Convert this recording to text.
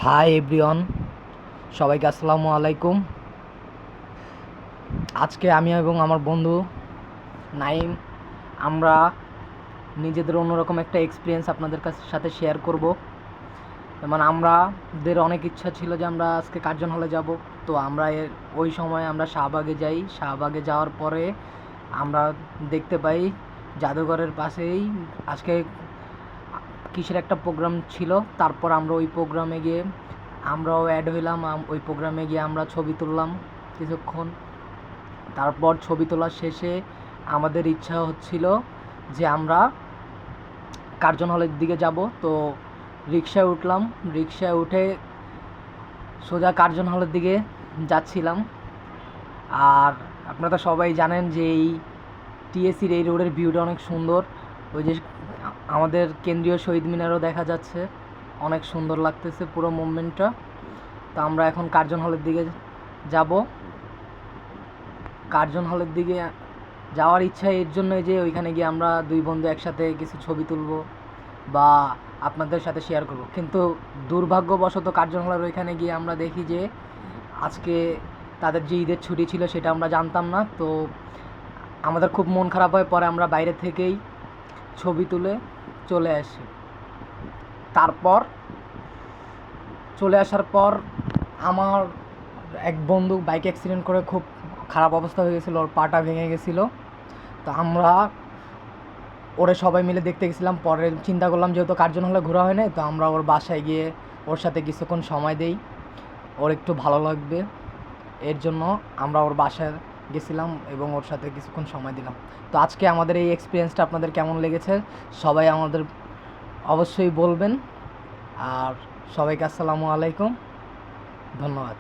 Hi everyone, সবাইকে আসসালামু আলাইকুম। আজকে আমি এবং আমার বন্ধু নাইম আমরা নিজেদের অন্যরকম একটা এক্সপিরিয়েন্স আপনাদের সাথে শেয়ার করব। যেমন আমাদের অনেক ইচ্ছা ছিল যে আমরা আজকে কার্জন হলে যাব। তো আমরা ওই সময় আমরা শাহবাগে যাই। শাহবাগে যাওয়ার পরে আমরা দেখতে পাই জাদুঘরের পাশেই আজকে কিসের একটা প্রোগ্রাম ছিল। তারপর আমরা ওই প্রোগ্রামে গিয়ে আমরাও অ্যাড হইলাম। ওই প্রোগ্রামে গিয়ে আমরা ছবি তুললাম কিছুক্ষণ। তারপর ছবি তোলার শেষে আমাদের ইচ্ছা হচ্ছিল যে আমরা কার্জন হলের দিকে যাব। তো রিকশায় উঠলাম, রিকশায় উঠে সোজা কার্জন হলের দিকে যাচ্ছিলাম। আর আপনারা সবাই জানেন যে এই টিএসির এই রোডের ভিউটা অনেক সুন্দর। ওই যে আমাদের কেন্দ্রীয় শহীদ মিনারও দেখা যাচ্ছে, অনেক সুন্দর লাগতেছে পুরো মুভমেন্টটা। তো আমরা এখন কার্জন হলের দিকে যাব। কার্জন হলের দিকে যাওয়ার ইচ্ছা এর জন্যই যে ওইখানে গিয়ে আমরা দুই বন্ধু একসাথে কিছু ছবি তুলব বা আপনাদের সাথে শেয়ার করব। কিন্তু দুর্ভাগ্যবশত কার্জন হলের ওইখানে গিয়ে আমরা দেখি যে আজকে তাদের যে ঈদের ছুটি ছিল সেটা আমরা জানতাম না। তো আমাদের খুব মন খারাপ হয়। পরে আমরা বাইরে থেকেই ছবি তুলে চলে আসি। তারপর চলে আসার পর আমার এক বন্ধু বাইক অ্যাক্সিডেন্ট করে খুব খারাপ অবস্থা হয়ে গেছিলো, ওর পাটা ভেঙে গেছিলো। তো আমরা ওরে সবাই মিলে দেখতে গেছিলাম। পরে চিন্তা করলাম যেহেতু কার্জন হলে ঘোরা হয় নাই, তো আমরা ওর বাসায় গিয়ে ওর সাথে কিছুক্ষণ সময় দেই, ওর একটু ভালো লাগবে। এর জন্য আমরা ওর বাসায় গেছিলাম এবং ওর সাথে কিছুক্ষণ সময় দিলাম। তো আজকে আমাদের এই এক্সপিরিয়েন্সটা আপনাদের কেমন লেগেছে সবাই আমাদের অবশ্যই বলবেন। আর সবাইকে আসসালামু আলাইকুম, ধন্যবাদ।